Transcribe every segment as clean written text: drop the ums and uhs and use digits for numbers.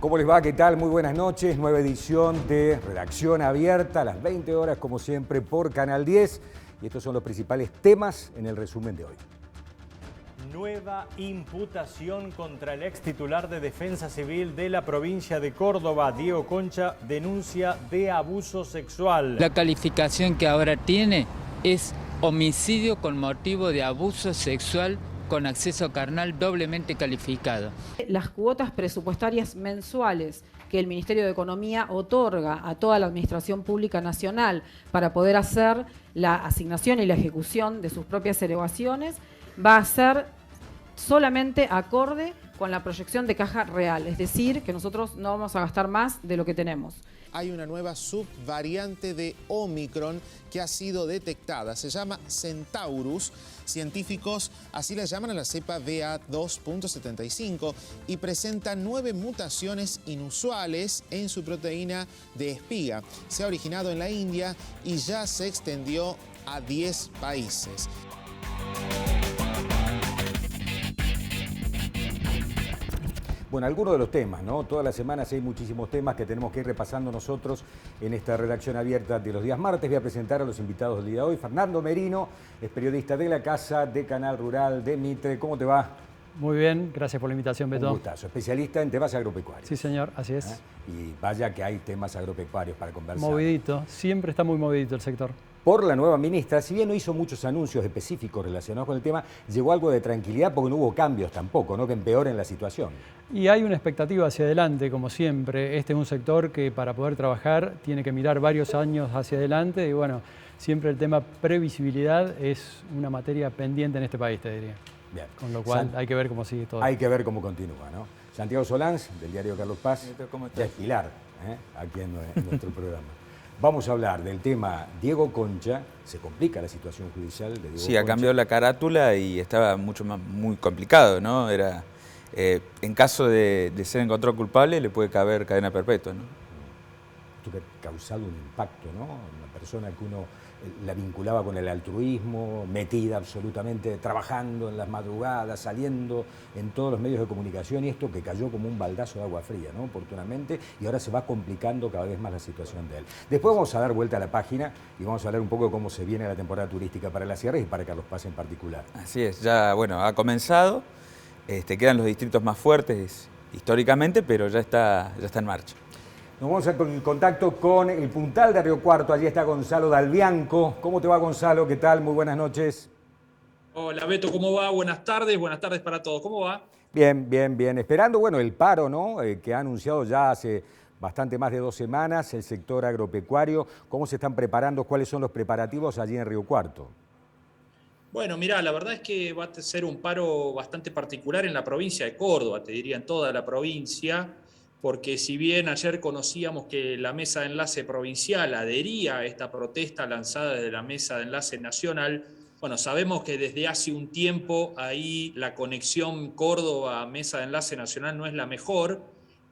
¿Cómo les va? ¿Qué tal? Muy buenas noches. Nueva edición de Redacción Abierta a las 20 horas, como siempre, por Canal 10. Y estos son los principales temas en el resumen de hoy. Nueva imputación contra el ex titular de Defensa Civil de la provincia de Córdoba, Diego Concha, denuncia de abuso sexual. La calificación que ahora tiene es homicidio con motivo de abuso sexual con acceso carnal doblemente calificado. Las cuotas presupuestarias mensuales que el Ministerio de Economía otorga a toda la Administración Pública Nacional para poder hacer la asignación y la ejecución de sus propias erogaciones va a ser solamente acorde con la proyección de caja real, es decir, que nosotros no vamos a gastar más de lo que tenemos. Hay una nueva subvariante de Omicron que ha sido detectada. Se llama Centaurus. Científicos así la llaman a la cepa BA2.75 y presenta 9 mutaciones inusuales en su proteína de espiga. Se ha originado en la India y ya se extendió a 10 países. Bueno, algunos de los temas, ¿no? Todas las semanas hay muchísimos temas que tenemos que ir repasando nosotros en esta redacción abierta de los días martes. Voy a presentar a los invitados del día de hoy. Fernando Merino es periodista de La Casa, de Canal Rural, de Mitre. ¿Cómo te va? Muy bien, gracias por la invitación, Beto. Un gustazo. Especialista en temas agropecuarios. Sí, señor, así es. Y vaya que hay temas agropecuarios para conversar. Movidito, siempre está muy movidito el sector. Por la nueva ministra, si bien no hizo muchos anuncios específicos relacionados con el tema, llegó algo de tranquilidad porque no hubo cambios tampoco, ¿no? Que empeoren la situación. Y hay una expectativa hacia adelante, como siempre. Este es un sector que para poder trabajar tiene que mirar varios años hacia adelante y bueno, siempre el tema previsibilidad es una materia pendiente en este país, te diría. Bien. Con lo cual hay que ver cómo sigue todo. Hay que ver cómo continúa, ¿no? Santiago Solans, del diario Carlos Paz, ya es pilar aquí en nuestro programa. Vamos a hablar del tema Diego Concha. Se complica la situación judicial de Diego Concha. Sí, ha cambiado la carátula y estaba muy complicado, ¿no? Era, en caso de ser encontrado culpable, le puede caber cadena perpetua, ¿no? Esto que ha causado un impacto, ¿no? Una persona que uno la vinculaba con el altruismo, metida absolutamente, trabajando en las madrugadas, saliendo en todos los medios de comunicación, y esto que cayó como un baldazo de agua fría, ¿no? Oportunamente, y ahora se va complicando cada vez más la situación de él. Después vamos a dar vuelta a la página y vamos a hablar un poco de cómo se viene la temporada turística para las sierras y para Carlos Paz en particular. Así es, ya bueno, ha comenzado, quedan los distritos más fuertes históricamente, pero ya está en marcha. Nos vamos a poner en contacto con el Puntal de Río Cuarto. Allí está Gonzalo Dalbianco. ¿Cómo te va, Gonzalo? ¿Qué tal? Muy buenas noches. Hola, Beto, ¿cómo va? Buenas tardes para todos. ¿Cómo va? Bien, bien, bien. Esperando, bueno, el paro, ¿no? Que ha anunciado ya hace bastante más de 2 semanas el sector agropecuario. ¿Cómo se están preparando? ¿Cuáles son los preparativos allí en Río Cuarto? Bueno, mirá, la verdad es que va a ser un paro bastante particular en la provincia de Córdoba, te diría en toda la provincia, porque si bien ayer conocíamos que la Mesa de Enlace Provincial adhería a esta protesta lanzada desde la Mesa de Enlace Nacional, bueno, sabemos que desde hace un tiempo ahí la conexión Córdoba-Mesa de Enlace Nacional no es la mejor,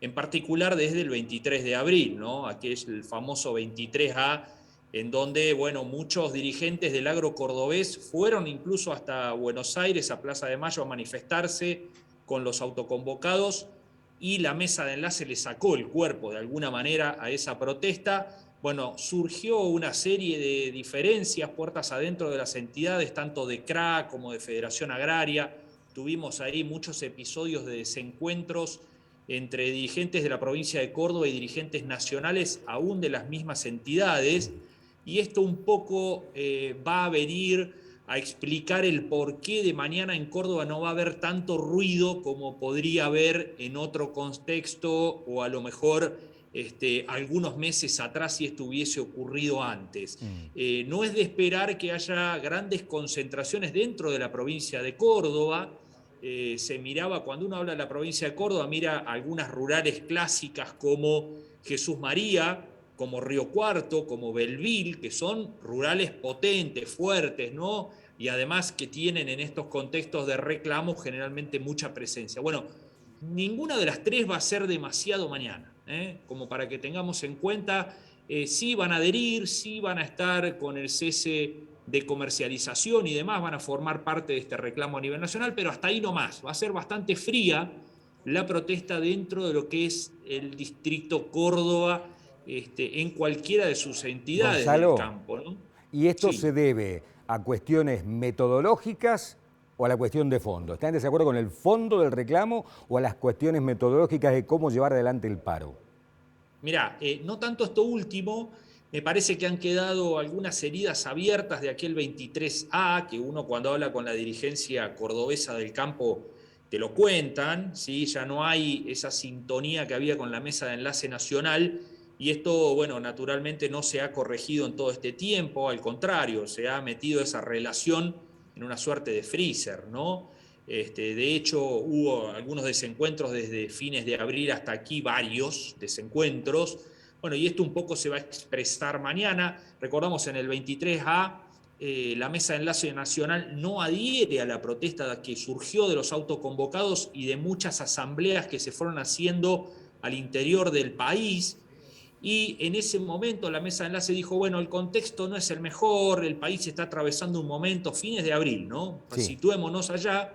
en particular desde el 23 de abril, ¿no? Aquí es el famoso 23A, en donde, bueno, muchos dirigentes del agro cordobés fueron incluso hasta Buenos Aires, a Plaza de Mayo, a manifestarse con los autoconvocados, y la Mesa de Enlace le sacó el cuerpo de alguna manera a esa protesta. Bueno, surgió una serie de diferencias puertas adentro de las entidades, tanto de CRA como de Federación Agraria. Tuvimos ahí muchos episodios de desencuentros entre dirigentes de la provincia de Córdoba y dirigentes nacionales aún de las mismas entidades, y esto un poco va a venir a explicar el por qué de mañana en Córdoba no va a haber tanto ruido como podría haber en otro contexto o a lo mejor algunos meses atrás si esto hubiese ocurrido antes. No es de esperar que haya grandes concentraciones dentro de la provincia de Córdoba. Se miraba, cuando uno habla de la provincia de Córdoba, mira algunas rurales clásicas como Jesús María, como Río Cuarto, como Belville, que son rurales potentes, fuertes, ¿no? Y además que tienen en estos contextos de reclamo generalmente mucha presencia. Bueno, ninguna de las tres va a ser demasiado mañana, como para que tengamos en cuenta, sí van a adherir, sí van a estar con el cese de comercialización y demás, van a formar parte de este reclamo a nivel nacional, pero hasta ahí no más. Va a ser bastante fría la protesta dentro de lo que es el distrito Córdoba, en cualquiera de sus entidades Gonzalo, del campo, ¿no? ¿y esto Sí. se debe a cuestiones metodológicas o a la cuestión de fondo? ¿Están en desacuerdo con el fondo del reclamo o a las cuestiones metodológicas de cómo llevar adelante el paro? Mirá, no tanto esto último, me parece que han quedado algunas heridas abiertas de aquel 23A, que uno cuando habla con la dirigencia cordobesa del campo te lo cuentan, ¿sí? Ya no hay esa sintonía que había con la mesa de enlace nacional, y esto, bueno, naturalmente no se ha corregido en todo este tiempo, al contrario, se ha metido esa relación en una suerte de freezer, ¿no? De hecho, hubo algunos desencuentros desde fines de abril hasta aquí, varios desencuentros. Bueno, y esto un poco se va a expresar mañana. Recordamos, en el 23A, la Mesa de Enlace Nacional no adhiere a la protesta que surgió de los autoconvocados y de muchas asambleas que se fueron haciendo al interior del país. Y en ese momento la Mesa de Enlace dijo, bueno, el contexto no es el mejor, el país está atravesando un momento, fines de abril, ¿no? Sí. Situémonos allá.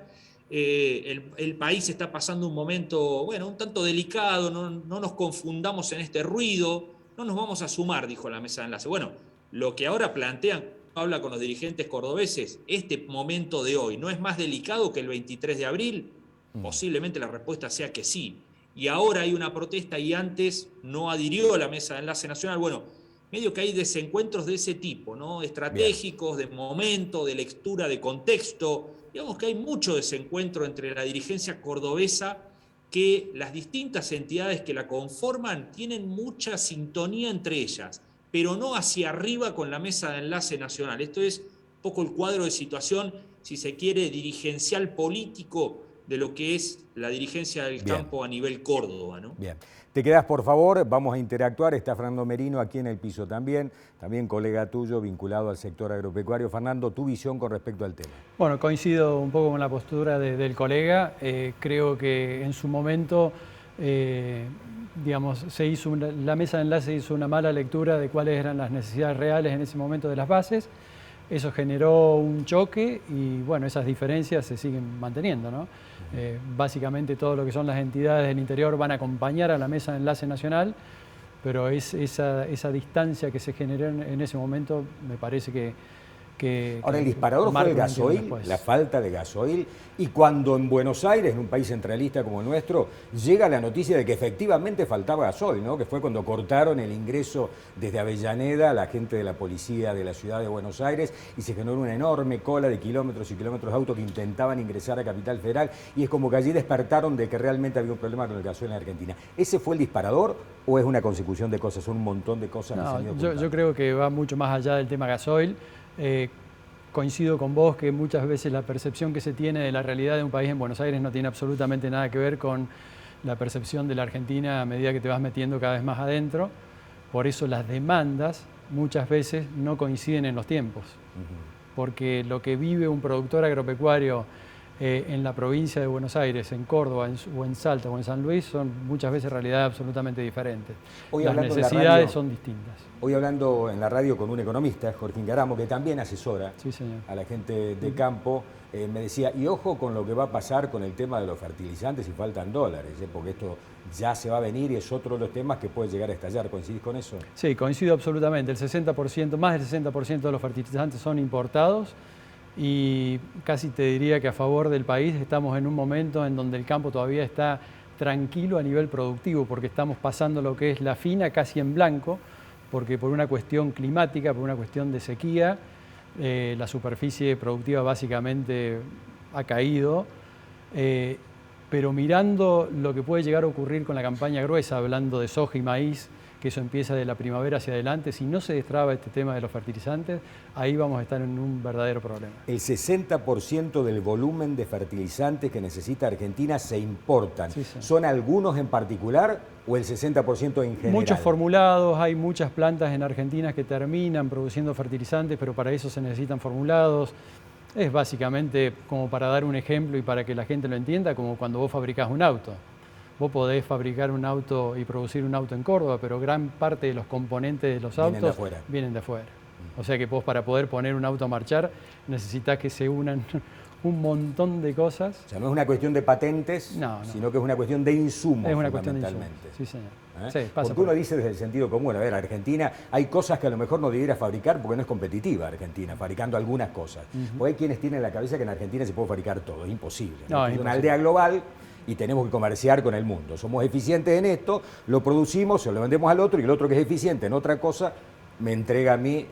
El país está pasando un momento, bueno, un tanto delicado, no nos confundamos en este ruido, no nos vamos a sumar, dijo la Mesa de Enlace. Bueno, lo que ahora plantean, habla con los dirigentes cordobeses, este momento de hoy, ¿no es más delicado que el 23 de abril? Posiblemente la respuesta sea que sí. Y ahora hay una protesta y antes no adhirió a la Mesa de Enlace Nacional. Bueno, medio que hay desencuentros de ese tipo, ¿no? Estratégicos, de momento, de lectura de contexto. Digamos que hay mucho desencuentro entre la dirigencia cordobesa, que las distintas entidades que la conforman tienen mucha sintonía entre ellas, pero no hacia arriba con la Mesa de Enlace Nacional. Esto es un poco el cuadro de situación, si se quiere, dirigencial político de lo que es la dirigencia del campo a nivel Córdoba, ¿no? Bien. Te quedás, por favor, vamos a interactuar. Está Fernando Merino aquí en el piso también colega tuyo vinculado al sector agropecuario. Fernando, tu visión con respecto al tema. Bueno, coincido un poco con la postura del colega. Creo que en su momento, digamos, la mesa de enlace hizo una mala lectura de cuáles eran las necesidades reales en ese momento de las bases. Eso generó un choque y, bueno, esas diferencias se siguen manteniendo, ¿no? Básicamente todo lo que son las entidades del interior van a acompañar a la Mesa de Enlace Nacional, pero esa distancia que se generó en ese momento me parece que Ahora, el disparador fue el gasoil, la falta de gasoil, y cuando en Buenos Aires, en un país centralista como el nuestro, llega la noticia de que efectivamente faltaba gasoil, ¿no? Que fue cuando cortaron el ingreso desde Avellaneda a la gente de la policía de la ciudad de Buenos Aires y se generó una enorme cola de kilómetros y kilómetros de autos que intentaban ingresar a Capital Federal, y es como que allí despertaron de que realmente había un problema con el gasoil en Argentina. ¿Ese fue el disparador o es una consecución de cosas, son un montón de cosas que se han ido ocultando? Yo creo que va mucho más allá del tema gasoil. Coincido con vos que muchas veces la percepción que se tiene de la realidad de un país en Buenos Aires no tiene absolutamente nada que ver con la percepción de la Argentina a medida que te vas metiendo cada vez más adentro. Por eso las demandas muchas veces no coinciden en los tiempos. Porque lo que vive un productor agropecuario en la provincia de Buenos Aires, en Córdoba, o en Salta o en San Luis, son muchas veces realidades absolutamente diferentes. Las necesidades son distintas. Hoy hablando en la radio con un economista, Jorge Ingaramo, que también asesora a la gente de campo, me decía, y ojo con lo que va a pasar con el tema de los fertilizantes si faltan dólares, porque esto ya se va a venir y es otro de los temas que puede llegar a estallar. ¿Coincidís con eso? Sí, coincido absolutamente. El 60%, más del 60% de los fertilizantes son importados. Y casi te diría que a favor del país estamos en un momento en donde el campo todavía está tranquilo a nivel productivo, porque estamos pasando lo que es la fina casi en blanco, porque por una cuestión climática, por una cuestión de sequía, la superficie productiva básicamente ha caído. Pero mirando lo que puede llegar a ocurrir con la campaña gruesa, hablando de soja y maíz, que eso empieza de la primavera hacia adelante, si no se destraba este tema de los fertilizantes, ahí vamos a estar en un verdadero problema. El 60% del volumen de fertilizantes que necesita Argentina se importan. Sí. ¿Son algunos en particular o el 60% en general? Muchos formulados, hay muchas plantas en Argentina que terminan produciendo fertilizantes, pero para eso se necesitan formulados. Es básicamente, como para dar un ejemplo y para que la gente lo entienda, como cuando vos fabricás un auto. Vos podés fabricar un auto y producir un auto en Córdoba, pero gran parte de los componentes de los autos vienen de afuera. O sea que vos, para poder poner un auto a marchar, necesitas que se unan un montón de cosas. O sea, no es una cuestión de patentes, No. sino que es una cuestión de insumos. Es una cuestión de insumos, fundamentalmente. sí señor. Sí, Porque uno dice desde el sentido común, a ver, Argentina, hay cosas que a lo mejor no debiera fabricar porque no es competitiva Argentina, fabricando algunas cosas. Porque hay quienes tienen en la cabeza que en Argentina se puede fabricar todo, es imposible. No, es es una imposible. aldea global y tenemos que comerciar con el mundo. Somos eficientes en esto, lo producimos, se lo vendemos al otro y el otro que es eficiente en otra cosa me entrega a mí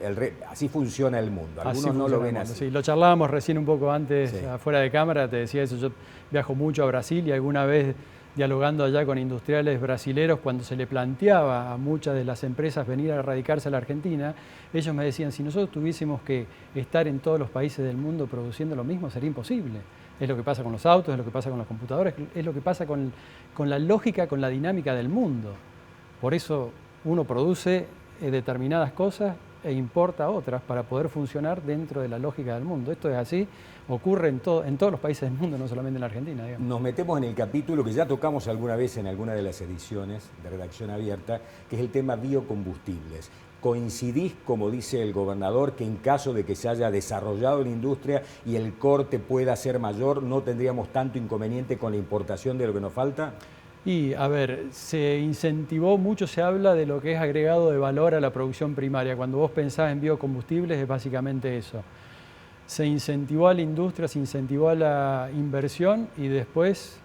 Así funciona el mundo. Algunos no lo ven así. Sí, lo charlábamos recién un poco antes, Sí. afuera de cámara, te decía eso. Yo viajo mucho a Brasil y alguna vez dialogando allá con industriales brasileros, cuando se le planteaba a muchas de las empresas venir a radicarse a la Argentina, ellos me decían, si nosotros tuviésemos que estar en todos los países del mundo produciendo lo mismo, sería imposible. Es lo que pasa con los autos, es lo que pasa con los computadores, es lo que pasa con la lógica, con la dinámica del mundo. Por eso uno produce determinadas cosas e importa otras para poder funcionar dentro de la lógica del mundo. Esto es así, ocurre en todos los países del mundo, no solamente en la Argentina, digamos. Nos metemos en el capítulo que ya tocamos alguna vez en alguna de las ediciones de Redacción Abierta, que es el tema biocombustibles. ¿Coincidís, como dice el gobernador, que en caso de que se haya desarrollado la industria y el corte pueda ser mayor, no tendríamos tanto inconveniente con la importación de lo que nos falta? Y, a ver, se incentivó mucho, se habla de lo que es agregado de valor a la producción primaria. Cuando vos pensás en biocombustibles es básicamente eso. Se incentivó a la industria, se incentivó a la inversión y después,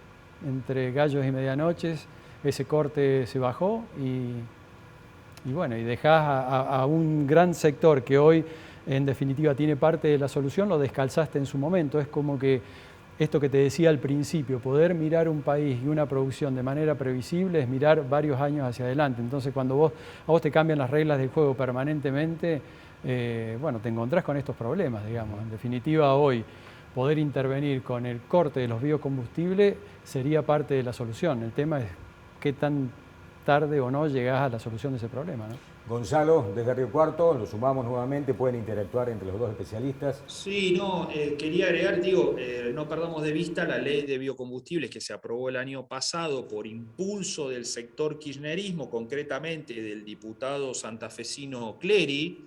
entre gallos y medianoches, ese corte se bajó y bueno, y dejás a un gran sector que hoy, en definitiva, tiene parte de la solución, lo descalzaste en su momento. Es como que esto que te decía al principio, poder mirar un país y una producción de manera previsible es mirar varios años hacia adelante. Entonces, cuando a vos te cambian las reglas del juego permanentemente, bueno, te encontrás con estos problemas, digamos. En definitiva, hoy poder intervenir con el corte de los biocombustibles sería parte de la solución. El tema es qué tan tarde o no llegás a la solución de ese problema, ¿no? Gonzalo, desde Río Cuarto, lo sumamos nuevamente, pueden interactuar entre los dos especialistas. Sí, no, quería agregar, digo, no perdamos de vista la ley de biocombustibles que se aprobó el año pasado por impulso del sector kirchnerismo, concretamente del diputado santafesino Clery,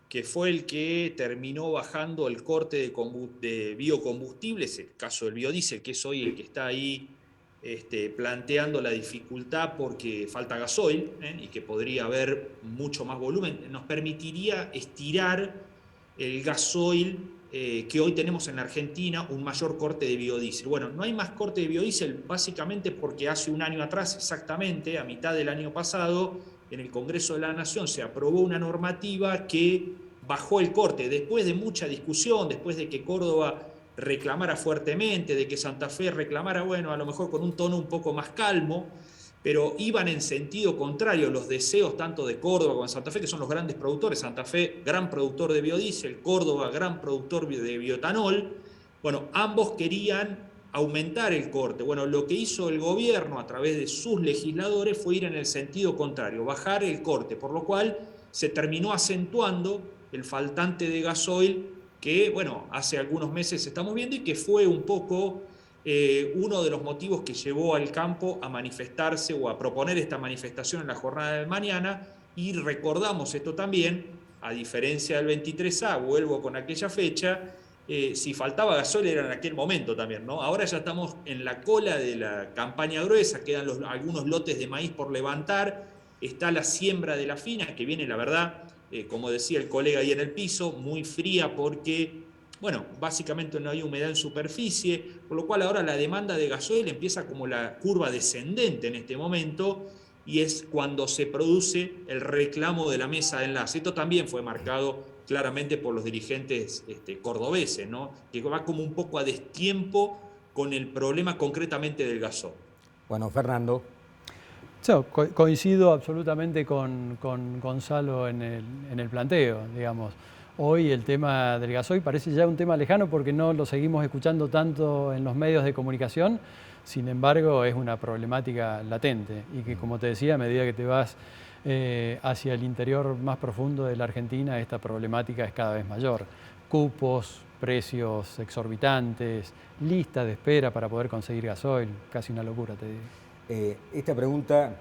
que fue el que terminó bajando el corte de biocombustibles, el caso del biodiesel, que es hoy el que está ahí planteando la dificultad porque falta gasoil y que podría haber mucho más volumen, nos permitiría estirar el gasoil que hoy tenemos en la Argentina, un mayor corte de biodiesel. Bueno, no hay más corte de biodiesel básicamente porque hace un año atrás, exactamente, a mitad del año pasado, en el Congreso de la Nación se aprobó una normativa que bajó el corte, después de mucha discusión, después de que Córdoba reclamara fuertemente, de que Santa Fe reclamara, bueno, a lo mejor con un tono un poco más calmo, pero iban en sentido contrario los deseos tanto de Córdoba como de Santa Fe, que son los grandes productores. Santa Fe, gran productor de biodiesel, Córdoba, gran productor de bioetanol. Bueno, ambos querían aumentar el corte. Bueno, lo que hizo el gobierno a través de sus legisladores fue ir en el sentido contrario, bajar el corte, por lo cual se terminó acentuando el faltante de gasoil que, bueno, hace algunos meses estamos viendo y que fue un poco uno de los motivos que llevó al campo a manifestarse o a proponer esta manifestación en la jornada de mañana. Y recordamos esto también, a diferencia del 23A, vuelvo con aquella fecha, si faltaba gasoil era en aquel momento también, ¿no? Ahora ya estamos en la cola de la campaña gruesa, quedan algunos lotes de maíz por levantar, está la siembra de la fina, que viene, la verdad, como decía el colega ahí en el piso, muy fría porque, bueno, básicamente no hay humedad en superficie, por lo cual ahora la demanda de gasoil empieza como la curva descendente en este momento y es cuando se produce el reclamo de la mesa de enlace. Esto también fue marcado claramente por los dirigentes cordobeses, ¿no? Que va como un poco a destiempo con el problema concretamente del gasoil. Bueno, Fernando. Yo coincido absolutamente con Gonzalo en el planteo, digamos. Hoy el tema del gasoil parece ya un tema lejano porque no lo seguimos escuchando tanto en los medios de comunicación, sin embargo es una problemática latente y que, como te decía, a medida que te vas hacia el interior más profundo de la Argentina, esta problemática es cada vez mayor. Cupos, precios exorbitantes, listas de espera para poder conseguir gasoil, casi una locura, te digo. Esta pregunta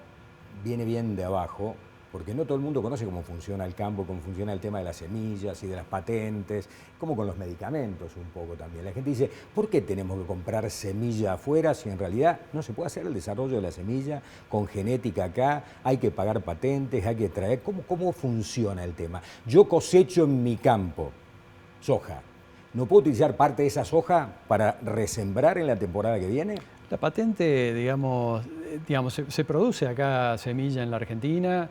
viene bien de abajo porque no todo el mundo conoce cómo funciona el campo, cómo funciona el tema de las semillas y de las patentes, como con los medicamentos un poco también. La gente dice, ¿por qué tenemos que comprar semilla afuera si en realidad no se puede hacer el desarrollo de la semilla con genética acá? Hay que pagar patentes, hay que traer... ¿Cómo funciona el tema? Yo cosecho en mi campo soja. ¿No puedo utilizar parte de esa soja para resembrar en la temporada que viene? La patente, digamos se produce acá semilla en la Argentina.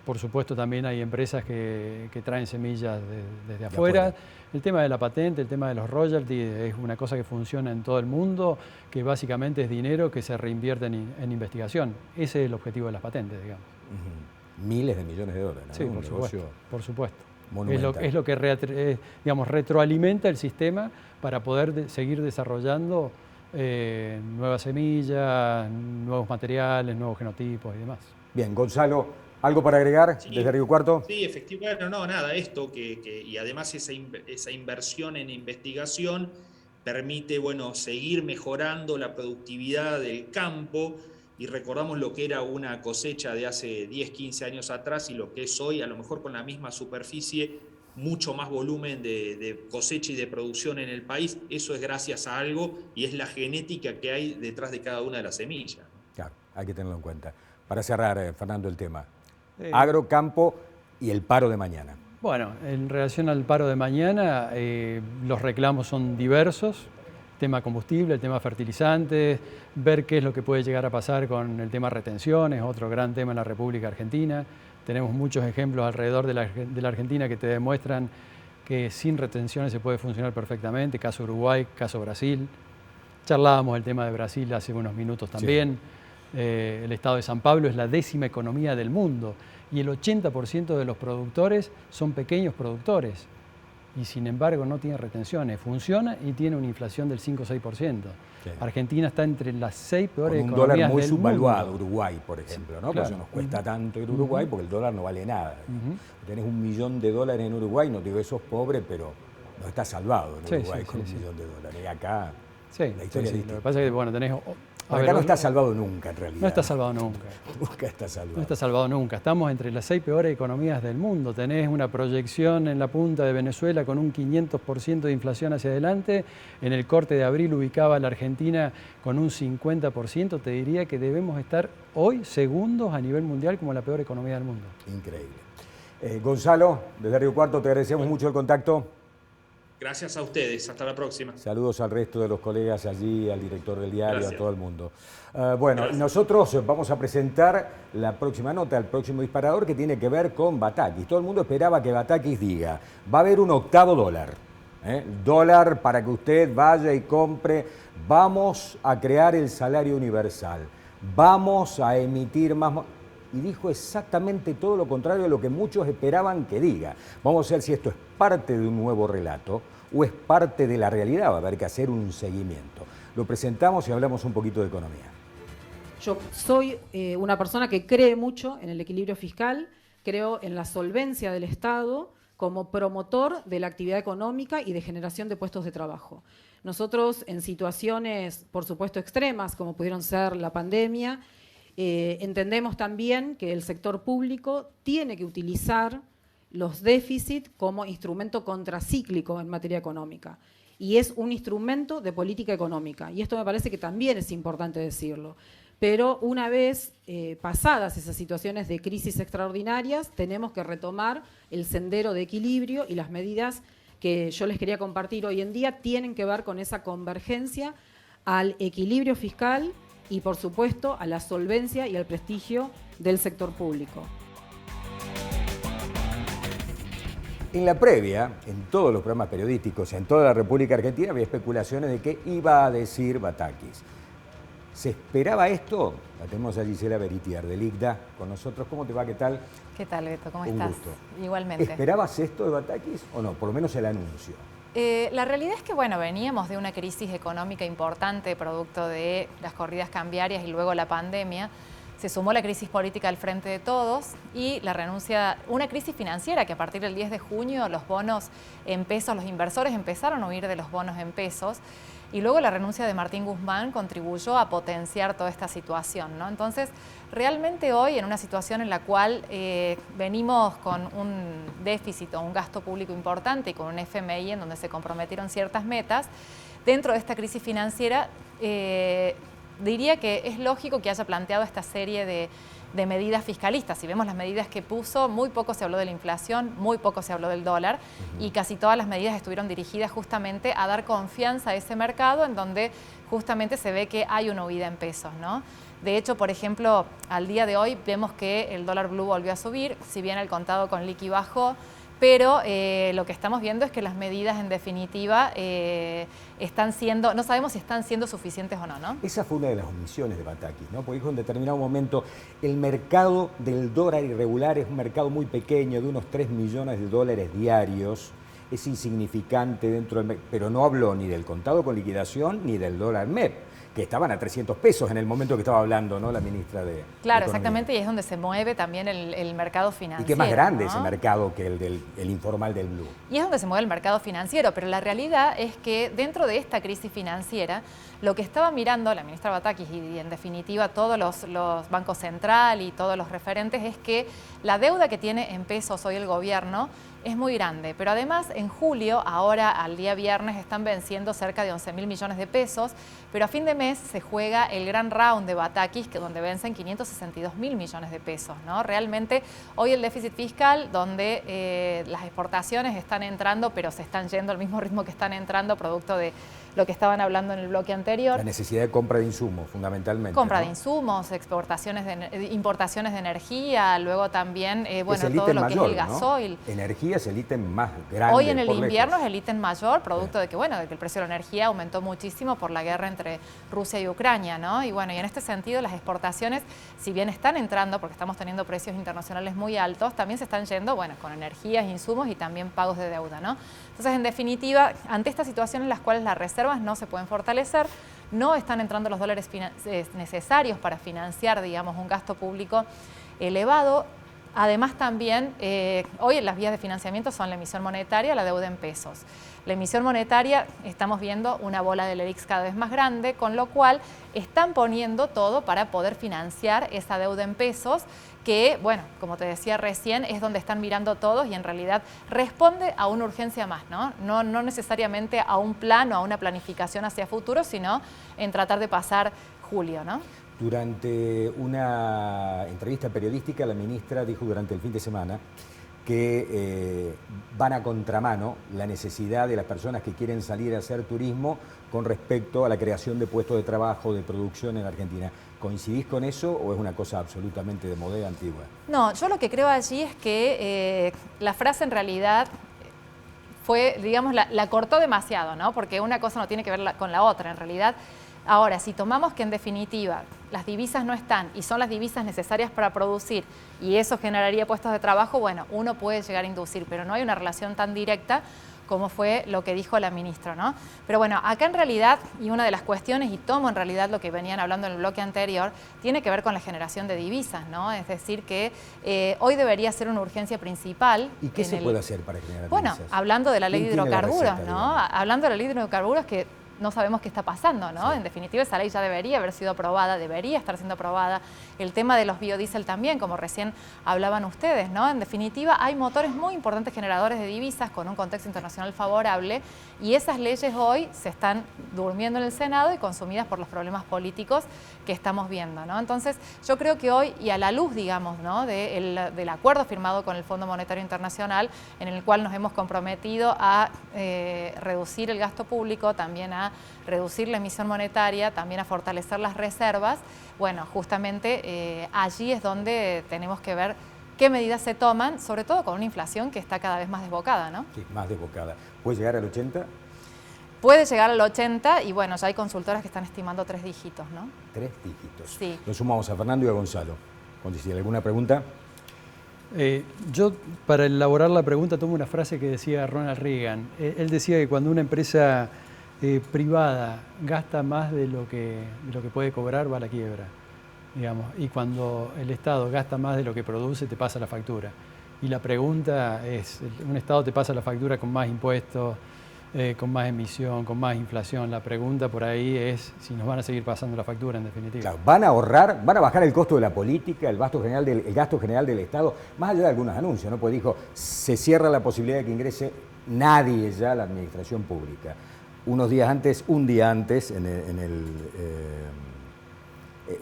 Por supuesto también hay empresas que traen semillas desde afuera. El tema de la patente, el tema de los royalties es una cosa que funciona en todo el mundo, que básicamente es dinero que se reinvierte en investigación. Ese es el objetivo de las patentes, digamos. Miles de millones de dólares, ¿no? Sí, por supuesto. Es lo que retroalimenta el sistema para poder seguir desarrollando nuevas semillas, nuevos materiales, nuevos genotipos y demás. Bien, Gonzalo, ¿algo para agregar desde Río Cuarto? Sí, efectivamente, nada, esto y además esa inversión en investigación permite, seguir mejorando la productividad del campo, y recordamos lo que era una cosecha de hace 10, 15 años atrás y lo que es hoy, a lo mejor con la misma superficie, mucho más volumen de cosecha y de producción en el país. Eso es gracias a algo, y es la genética que hay detrás de cada una de las semillas. Claro, hay que tenerlo en cuenta. Para cerrar, Fernando, el tema, agro, campo y el paro de mañana. Bueno, en relación al paro de mañana, los reclamos son diversos. Tema combustible, el tema fertilizantes, ver qué es lo que puede llegar a pasar con el tema retenciones, otro gran tema en la República Argentina. Tenemos muchos ejemplos alrededor de la Argentina que te demuestran que sin retenciones se puede funcionar perfectamente, caso Uruguay, caso Brasil. Charlábamos el tema de Brasil hace unos minutos también. Sí. El estado de San Pablo es la 10ª economía del mundo y el 80% de los productores son pequeños productores. Y sin embargo no tiene retenciones, funciona y tiene una inflación del 5 o 6%. Sí. Argentina está entre las 6 peores economías del mundo. Un dólar muy subvaluado, Uruguay, por ejemplo, ¿no? Claro. Por eso nos cuesta tanto ir a Uruguay, porque el dólar no vale nada. Tenés $1 millón en Uruguay, no digo que sos pobre, pero no estás salvado en Uruguay con $1 millón. Y acá la historia es distinta. Lo que pasa es que, tenés... Acá no está salvado nunca, en realidad. No está salvado nunca. Nunca está salvado. No está salvado nunca. Estamos entre las 6 peores economías del mundo. Tenés una proyección en la punta de Venezuela con un 500% de inflación hacia adelante. En el corte de abril ubicaba a la Argentina con un 50%. Te diría que debemos estar hoy segundos a nivel mundial como la peor economía del mundo. Increíble. Gonzalo, desde Río Cuarto, te agradecemos mucho el contacto. Gracias a ustedes, hasta la próxima. Saludos al resto de los colegas allí, al director del diario, Gracias. A todo el mundo. Bueno, nosotros vamos a presentar la próxima nota, el próximo disparador, que tiene que ver con Batakis. Todo el mundo esperaba que Batakis diga, va a haber un octavo dólar. Dólar para que usted vaya y compre. Vamos a crear el salario universal. Vamos a emitir más... Y dijo exactamente todo lo contrario de lo que muchos esperaban que diga. Vamos a ver si esto es parte de un nuevo relato o es parte de la realidad. Va a haber que hacer un seguimiento. Lo presentamos y hablamos un poquito de economía. Yo soy una persona que cree mucho en el equilibrio fiscal, creo en la solvencia del Estado como promotor de la actividad económica y de generación de puestos de trabajo. Nosotros, en situaciones, por supuesto, extremas, como pudieron ser la pandemia, entendemos también que el sector público tiene que utilizar los déficits como instrumento contracíclico en materia económica. Y es un instrumento de política económica. Y esto me parece que también es importante decirlo. Pero una vez pasadas esas situaciones de crisis extraordinarias, tenemos que retomar el sendero de equilibrio, y las medidas que yo les quería compartir hoy en día tienen que ver con esa convergencia al equilibrio fiscal y, por supuesto, a la solvencia y al prestigio del sector público. En la previa, en todos los programas periodísticos, en toda la República Argentina, había especulaciones de qué iba a decir Batakis. ¿Se esperaba esto? La tenemos a Gisela Beritier, del ICDA, con nosotros. ¿Cómo te va? ¿Qué tal? ¿Qué tal, Beto? ¿Cómo Un estás? gusto. Igualmente. ¿Esperabas esto de Batakis o no? Por lo menos el anuncio. La realidad es que, veníamos de una crisis económica importante producto de las corridas cambiarias y luego la pandemia. Se sumó la crisis política al frente de todos y la renuncia, una crisis financiera que a partir del 10 de junio los bonos en pesos, los inversores empezaron a huir de los bonos en pesos. y luego la renuncia de Martín Guzmán contribuyó a potenciar toda esta situación, ¿no? Entonces, realmente hoy, en una situación en la cual venimos con un déficit o un gasto público importante y con un FMI en donde se comprometieron ciertas metas, dentro de esta crisis financiera, diría que es lógico que haya planteado esta serie de medidas fiscalistas. Si vemos las medidas que puso, muy poco se habló de la inflación, muy poco se habló del dólar, y casi todas las medidas estuvieron dirigidas justamente a dar confianza a ese mercado en donde justamente se ve que hay una huida en pesos, ¿no? De hecho, por ejemplo, al día de hoy vemos que el dólar blue volvió a subir, si bien el contado con liqui bajó, pero lo que estamos viendo es que las medidas, en definitiva, están siendo, no sabemos si están siendo suficientes o no, ¿no? Esa fue una de las omisiones de Batakis, ¿no? Porque dijo en determinado momento, el mercado del dólar irregular es un mercado muy pequeño, de unos 3 millones de dólares diarios, es insignificante dentro del mercado, pero no habló ni del contado con liquidación ni del dólar MEP, que estaban a 300 pesos en el momento que estaba hablando, ¿no?, la ministra de Claro, Economía. Exactamente, y es donde se mueve también el mercado financiero. Y que es más grande, ¿no?, ese mercado que el informal del blue. Y es donde se mueve el mercado financiero, pero la realidad es que dentro de esta crisis financiera, lo que estaba mirando la ministra Batakis y en definitiva todos los bancos central y todos los referentes es que la deuda que tiene en pesos hoy el gobierno es muy grande, pero además en julio, ahora al día viernes, están venciendo cerca de 11.000 millones de pesos, pero a fin de mes se juega el gran round de Batakis, donde vencen 562.000 millones de pesos, ¿no? Realmente hoy el déficit fiscal, donde las exportaciones están entrando, pero se están yendo al mismo ritmo que están entrando, producto de lo que estaban hablando en el bloque anterior. La necesidad de compra de insumos, fundamentalmente. Compra, ¿no?, de de insumos, importaciones de energía, luego también, bueno, es todo lo mayor, que es el gasoil. ¿no? Energía es el ítem más grande. Hoy en el invierno lejos. es el ítem mayor, producto de que, bueno, de que el precio de la energía aumentó muchísimo por la guerra entre Rusia y Ucrania, ¿no? Y bueno, y en este sentido las exportaciones, si bien están entrando, porque estamos teniendo precios internacionales muy altos, también se están yendo, bueno, con energías, insumos y también pagos de deuda, ¿no? Entonces, en definitiva, ante esta situación en las cuales las reservas no se pueden fortalecer, no están entrando los dólares necesarios para financiar, digamos, un gasto público elevado. Además también, hoy las vías de financiamiento son la emisión monetaria, la deuda en pesos. La emisión monetaria, estamos viendo una bola de LELIQs cada vez más grande, con lo cual están poniendo todo para poder financiar esa deuda en pesos, que, bueno, como te decía recién, es donde están mirando todos y en realidad responde a una urgencia más, ¿no? No necesariamente a un plan o a una planificación hacia futuro, sino en tratar de pasar julio, ¿no? Durante una entrevista periodística, la ministra dijo durante el fin de semana que van a contramano la necesidad de las personas que quieren salir a hacer turismo con respecto a la creación de puestos de trabajo, de producción en Argentina. ¿Coincidís con eso o es una cosa absolutamente de moda antigua? No, yo lo que creo allí es que la frase en realidad fue, digamos, la cortó demasiado, ¿no? Porque una cosa no tiene que ver con la otra, en realidad. Ahora, si tomamos que en definitiva las divisas no están y son las divisas necesarias para producir y eso generaría puestos de trabajo, bueno, uno puede llegar a inducir, pero no hay una relación tan directa como fue lo que dijo la ministra, ¿no? Pero bueno, acá en realidad, y una de las cuestiones, y tomo en realidad lo que venían hablando en el bloque anterior, tiene que ver con la generación de divisas, ¿no? Es decir, que hoy debería ser una urgencia principal. ¿Y qué se puede hacer para generar divisas? Bueno, hablando de la ley de hidrocarburos, ¿no? Hablando de la ley de hidrocarburos que no sabemos qué está pasando, ¿no? Sí. En definitiva, esa ley ya debería haber sido aprobada, debería estar siendo aprobada. El tema de los biodiesel también, como recién hablaban ustedes, ¿no? En definitiva, hay motores muy importantes generadores de divisas con un contexto internacional favorable y esas leyes hoy se están durmiendo en el Senado y consumidas por los problemas políticos que estamos viendo, ¿no? Entonces, yo creo que hoy, y a la luz, digamos, ¿no?, del acuerdo firmado con el Fondo Monetario Internacional, en el cual nos hemos comprometido a reducir el gasto público, también a reducir la emisión monetaria, también a fortalecer las reservas, bueno, justamente allí es donde tenemos que ver qué medidas se toman, sobre todo con una inflación que está cada vez más desbocada, ¿no? Sí, más desbocada. ¿Puede llegar al 80? Puede llegar al 80 y bueno, ya hay consultoras que están estimando 3 dígitos, ¿no? 3 dígitos. Sí. Lo sumamos a Fernando y a Gonzalo. Si alguna pregunta. Yo, para elaborar la pregunta, tomo una frase que decía Ronald Reagan. Él decía que cuando una empresa privada gasta más de lo que puede cobrar, va a la quiebra, digamos. Y cuando el Estado gasta más de lo que produce, te pasa la factura. Y la pregunta es, un Estado te pasa la factura con más impuestos, con más emisión, con más inflación. La pregunta por ahí es si nos van a seguir pasando la factura en definitiva. Claro, van a ahorrar, van a bajar el costo de la política, el gasto general del Estado, más allá de algunos anuncios, ¿no? Pues dijo, se cierra la posibilidad de que ingrese nadie ya a la administración pública. Un día antes,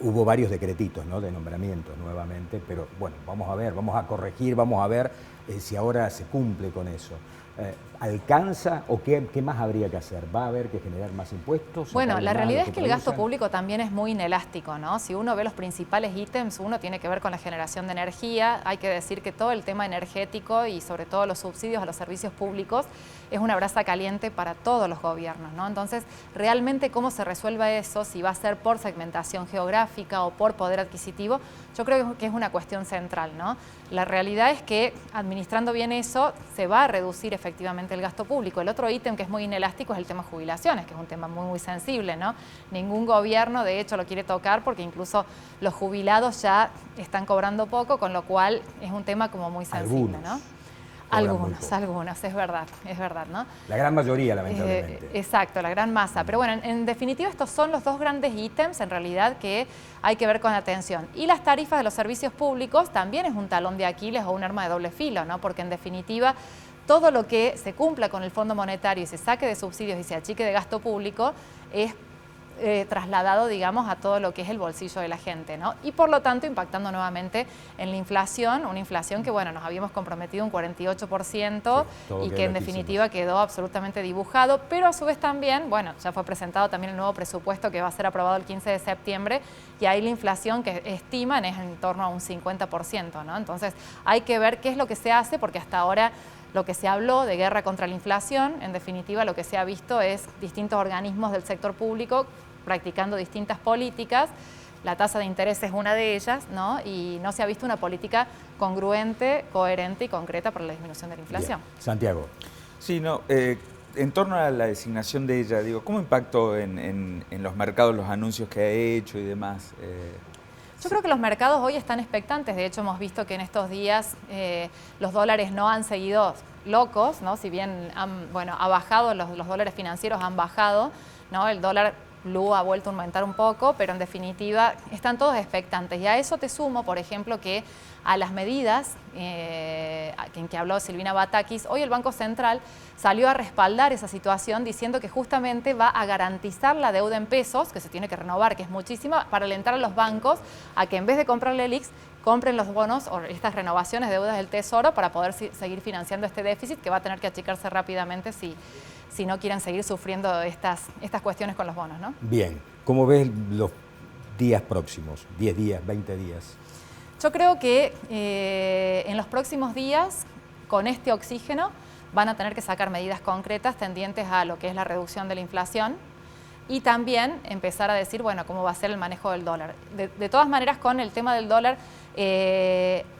hubo varios decretitos, ¿no?, de nombramientos nuevamente, pero bueno, vamos a ver, vamos a corregir, vamos a ver si ahora se cumple con eso. ¿Alcanza o qué más habría que hacer? ¿Va a haber que generar más impuestos? Bueno, la realidad es que el gasto público también es muy inelástico, ¿no? Si uno ve los principales ítems, uno tiene que ver con la generación de energía. Hay que decir que todo el tema energético y sobre todo los subsidios a los servicios públicos es una brasa caliente para todos los gobiernos, ¿no? Entonces, realmente cómo se resuelva eso, si va a ser por segmentación geográfica o por poder adquisitivo, yo creo que es una cuestión central, ¿no? La realidad es que administrando bien eso se va a reducir efectivamente el gasto público. El otro ítem que es muy inelástico es el tema jubilaciones, que es un tema muy sensible, ¿no? Ningún gobierno de hecho lo quiere tocar porque incluso los jubilados ya están cobrando poco, con lo cual es un tema como muy sensible, ¿no? Algunos, es verdad, ¿no? La gran mayoría, lamentablemente. Exacto, la gran masa. Pero bueno, en definitiva estos son los dos grandes ítems en realidad que hay que ver con atención. Y las tarifas de los servicios públicos también es un talón de Aquiles o un arma de doble filo, ¿no? Porque en definitiva todo lo que se cumpla con el Fondo Monetario y se saque de subsidios y se achique de gasto público es trasladado, digamos, a todo lo que es el bolsillo de la gente, ¿no? Y por lo tanto impactando nuevamente en la inflación, una inflación que, bueno, nos habíamos comprometido un 48% y que en definitiva quedó absolutamente dibujado, pero a su vez también, bueno, ya fue presentado también el nuevo presupuesto que va a ser aprobado el 15 de septiembre y ahí la inflación que estiman es en torno a un 50%, ¿no? Entonces hay que ver qué es lo que se hace porque hasta ahora lo que se habló de guerra contra la inflación, en definitiva lo que se ha visto es distintos organismos del sector público practicando distintas políticas, la tasa de interés es una de ellas, ¿no? Y no se ha visto una política congruente, coherente y concreta para la disminución de la inflación. Bien. Santiago. Sí, no, en torno a la designación de ella, digo, ¿cómo impactó en los mercados los anuncios que ha hecho y demás? Yo creo que los mercados hoy están expectantes, de hecho hemos visto que en estos días los dólares no han seguido locos, ¿no? Si bien ha bajado, los dólares financieros han bajado, ¿no? El dólar blue ha vuelto a aumentar un poco, pero en definitiva están todos expectantes. Y a eso te sumo, por ejemplo, que a las medidas en que habló Silvina Batakis, hoy el Banco Central salió a respaldar esa situación diciendo que justamente va a garantizar la deuda en pesos, que se tiene que renovar, que es muchísima, para alentar a los bancos a que en vez de comprarle el IX, compren los bonos o estas renovaciones de deudas del Tesoro para poder seguir financiando este déficit que va a tener que achicarse rápidamente si no quieren seguir sufriendo estas cuestiones con los bonos, ¿no? Bien, ¿cómo ves los días próximos? 10 días, 20 días. Yo creo que en los próximos días, con este oxígeno, van a tener que sacar medidas concretas tendientes a lo que es la reducción de la inflación y también empezar a decir, bueno, cómo va a ser el manejo del dólar. De todas maneras, con el tema del dólar,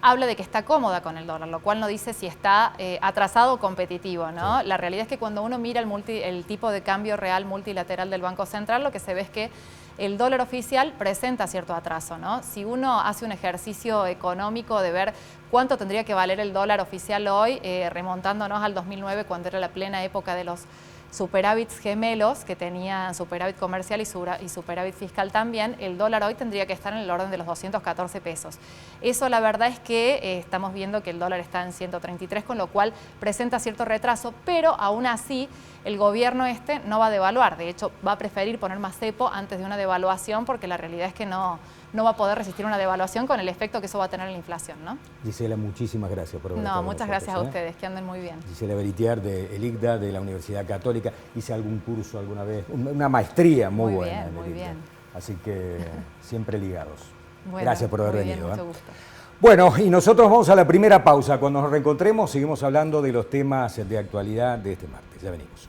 habla de que está cómoda con el dólar, lo cual no dice si está atrasado o competitivo, ¿no? Sí. La realidad es que cuando uno mira el tipo de cambio real multilateral del Banco Central, lo que se ve es que el dólar oficial presenta cierto atraso, ¿no? Si uno hace un ejercicio económico de ver cuánto tendría que valer el dólar oficial hoy, remontándonos al 2009, cuando era la plena época de los superávits gemelos, que tenían superávit comercial y superávit fiscal también, el dólar hoy tendría que estar en el orden de los 214 pesos. Eso la verdad es que estamos viendo que el dólar está en 133, con lo cual presenta cierto retraso, pero aún así el gobierno no va a devaluar, de hecho va a preferir poner más cepo antes de una devaluación porque la realidad es que no va a poder resistir una devaluación con el efecto que eso va a tener en la inflación, ¿no? Gisela, muchísimas gracias por haber estado con muchas nosotros, gracias a ustedes, que anden muy bien. Gisela Beritier del ICDA, de la Universidad Católica. Hice algún curso alguna vez, una maestría muy buena. Muy bien. Así que siempre ligados. Bueno, gracias por haber venido. Mucho gusto. Bueno, y nosotros vamos a la primera pausa. Cuando nos reencontremos seguimos hablando de los temas de actualidad de este martes. Ya venimos.